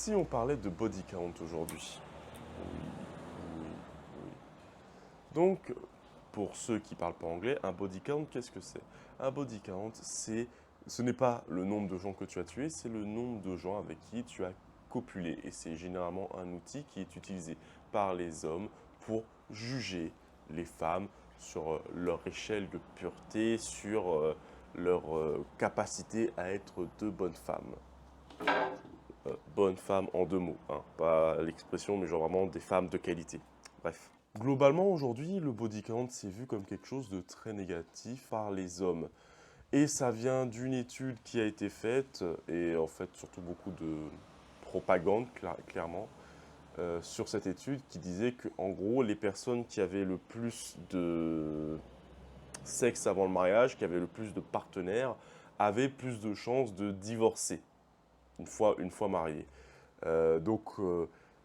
si on parlait de body count aujourd'hui? Oui, oui, oui. Donc, pour ceux qui parlent pas anglais, un body count, qu'est-ce que c'est? Un body count, ce n'est pas le nombre de gens que tu as tués, c'est le nombre de gens avec qui tu as copulé. Et c'est généralement un outil qui est utilisé par les hommes pour juger les femmes sur leur échelle de pureté, sur leur capacité à être de bonnes femmes. Bonnes femmes en deux mots, hein. Pas l'expression, mais genre vraiment des femmes de qualité. Bref. Globalement, aujourd'hui, le body count, c'est vu comme quelque chose de très négatif par les hommes. Et ça vient d'une étude qui a été faite, et en fait, surtout beaucoup de propagande, clairement, sur cette étude qui disait que, en gros, les personnes qui avaient le plus de sexe avant le mariage, qui avaient le plus de partenaires, avaient plus de chances de divorcer une fois mariés. Donc,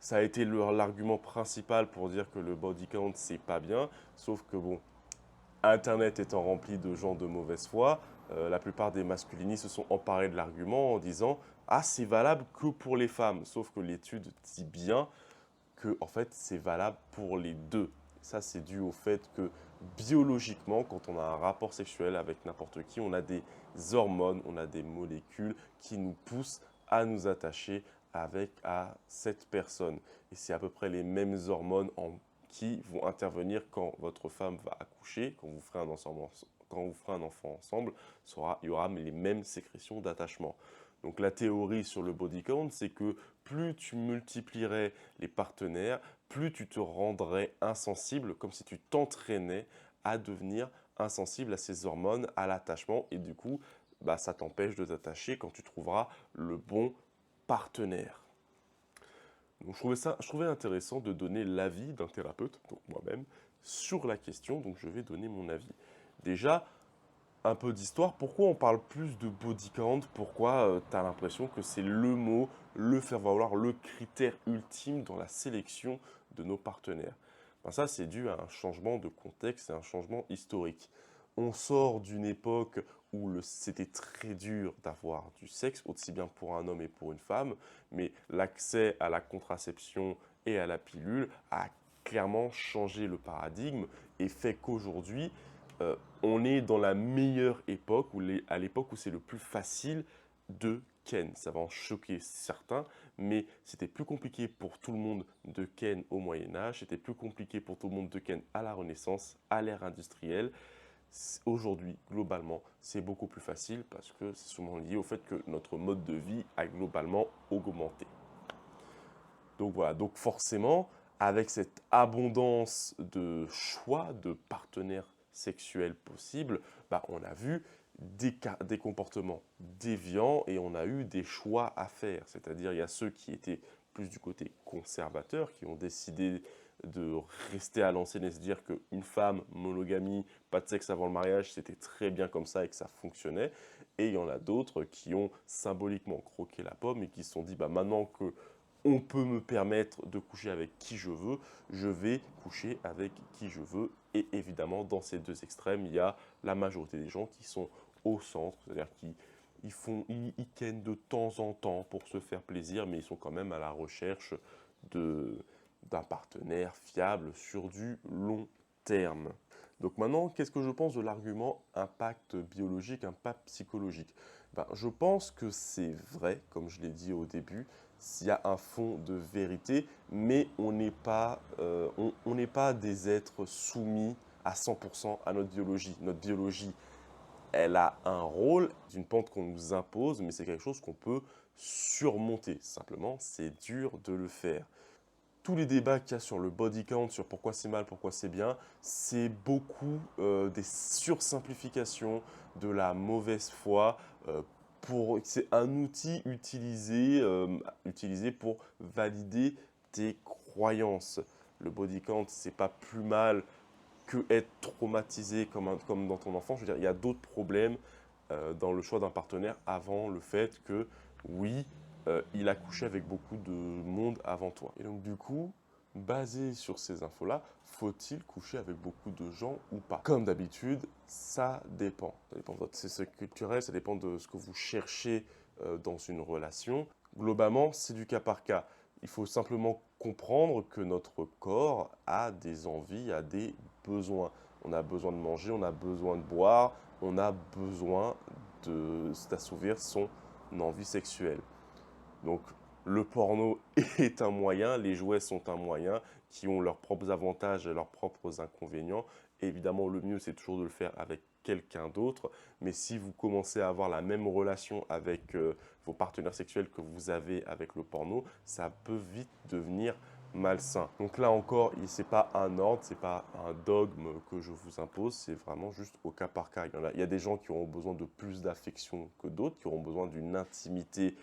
ça a été l'argument principal pour dire que le body count, c'est pas bien. Sauf que, bon, Internet étant rempli de gens de mauvaise foi, la plupart des masculinistes se sont emparés de l'argument en disant ah, c'est valable que pour les femmes. Sauf que l'étude dit bien que, en fait, c'est valable pour les deux. Ça, c'est dû au fait que biologiquement, quand on a un rapport sexuel avec n'importe qui, on a des hormones, on a des molécules qui nous poussent à nous attacher à cette personne. Et c'est à peu près les mêmes hormones qui vont intervenir quand votre femme va accoucher, quand vous ferez un enfant ensemble, il y aura les mêmes sécrétions d'attachement. Donc la théorie sur le body count, c'est que plus tu multiplierais les partenaires, plus tu te rendrais insensible, comme si tu t'entraînais à devenir insensible à ces hormones, à l'attachement, et du coup, bah, ça t'empêche de t'attacher quand tu trouveras le bon partenaire. Donc je trouvais intéressant de donner l'avis d'un thérapeute, donc moi-même, sur la question, donc je vais donner mon avis. Déjà, un peu d'histoire, pourquoi on parle plus de body count? Pourquoi tu as l'impression que c'est le mot, le faire valoir, le critère ultime dans la sélection de nos partenaires? Ben ça, c'est dû à un changement de contexte et un changement historique. On sort d'une époque où c'était très dur d'avoir du sexe, aussi bien pour un homme et pour une femme, mais l'accès à la contraception et à la pilule a clairement changé le paradigme et fait qu'aujourd'hui, on est dans la meilleure époque, à l'époque où c'est le plus facile de ken. Ça va en choquer certains, mais c'était plus compliqué pour tout le monde de ken au Moyen-Âge, c'était plus compliqué pour tout le monde de ken à la Renaissance, à l'ère industrielle. Aujourd'hui, globalement, c'est beaucoup plus facile parce que c'est souvent lié au fait que notre mode de vie a globalement augmenté. Donc voilà, donc forcément, avec cette abondance de choix de partenaires sexuels possibles, bah, on a vu des comportements déviants et on a eu des choix à faire. C'est-à-dire, il y a ceux qui étaient plus du côté conservateur, qui ont décidé de rester à l'ancienne et se dire qu'une femme, monogamie, pas de sexe avant le mariage, c'était très bien comme ça et que ça fonctionnait. Et il y en a d'autres qui ont symboliquement croqué la pomme et qui se sont dit, bah, maintenant que on peut me permettre de coucher avec qui je vais coucher avec qui je veux. Et évidemment, dans ces deux extrêmes, il y a la majorité des gens qui sont au centre, c'est-à-dire qui ils kennent de temps en temps pour se faire plaisir, mais ils sont quand même à la recherche d'un partenaire fiable sur du long terme. Donc maintenant, qu'est-ce que je pense de l'argument impact biologique, impact psychologique? Ben, je pense que c'est vrai, comme je l'ai dit au début, s'il y a un fond de vérité, mais on n'est pas des êtres soumis à 100% à notre biologie. Notre biologie, elle a un rôle, une pente qu'on nous impose, mais c'est quelque chose qu'on peut surmonter. Simplement, c'est dur de le faire. Tous les débats qu'il y a sur le body count, sur pourquoi c'est mal, pourquoi c'est bien, c'est beaucoup des sursimplifications, de la mauvaise foi. C'est un outil utilisé pour valider tes croyances. Le body count, c'est pas plus mal que être traumatisé comme dans ton enfance. Je veux dire, il y a d'autres problèmes dans le choix d'un partenaire avant le fait que, oui, il a couché avec beaucoup de monde avant toi. Et donc, du coup, basé sur ces infos-là, faut-il coucher avec beaucoup de gens ou pas? Comme d'habitude, ça dépend. Ça dépend de votre culturel, ça dépend de ce que vous cherchez dans une relation. Globalement, c'est du cas par cas. Il faut simplement comprendre que notre corps a des envies, a des besoins. On a besoin de manger, on a besoin de boire, on a besoin d'assouvir son envie sexuelle. Donc, le porno est un moyen, les jouets sont un moyen qui ont leurs propres avantages et leurs propres inconvénients. Évidemment, le mieux, c'est toujours de le faire avec quelqu'un d'autre. Mais si vous commencez à avoir la même relation avec vos partenaires sexuels que vous avez avec le porno, ça peut vite devenir malsain. Donc là encore, ce n'est pas un ordre, ce n'est pas un dogme que je vous impose, c'est vraiment juste au cas par cas. Il y a des gens qui auront besoin de plus d'affection que d'autres, qui auront besoin d'une intimité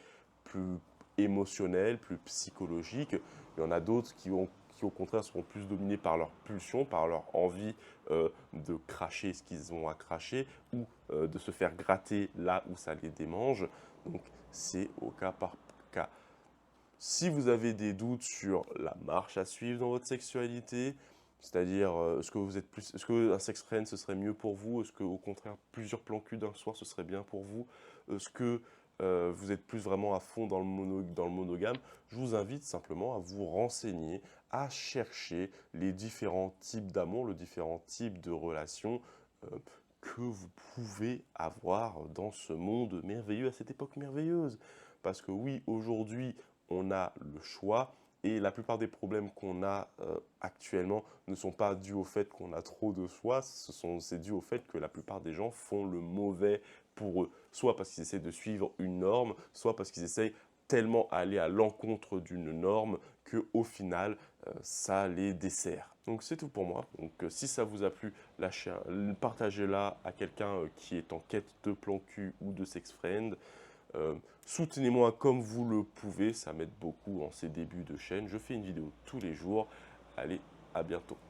plus émotionnelle, plus psychologique. Il y en a d'autres qui au contraire seront plus dominés par leur pulsion, par leur envie de cracher ce qu'ils ont à cracher ou de se faire gratter là où ça les démange. Donc c'est au cas par cas. Si vous avez des doutes sur la marche à suivre dans votre sexualité, c'est-à-dire est-ce qu'un sex friend ce serait mieux pour vous? Est-ce qu'au contraire plusieurs plans cul d'un soir ce serait bien pour vous? Est-ce que vous êtes plus vraiment à fond dans dans le monogame? Je vous invite simplement à vous renseigner, à chercher les différents types d'amour, les différents types de relations euh, que vous pouvez avoir dans ce monde merveilleux, à cette époque merveilleuse. Parce que oui, aujourd'hui, on a le choix et la plupart des problèmes qu'on a actuellement ne sont pas dus au fait qu'on a trop de choix, c'est dû au fait que la plupart des gens font le mauvais pour eux, soit parce qu'ils essaient de suivre une norme, soit parce qu'ils essayent tellement aller à l'encontre d'une norme que au final ça les dessert. Donc c'est tout pour moi. Donc si ça vous a plu, partagez-la à quelqu'un qui est en quête de plan cul ou de sex friend. Euh, Soutenez-moi comme vous le pouvez, ça m'aide beaucoup en ces débuts de chaîne. Je fais une vidéo tous les jours. Allez, à bientôt.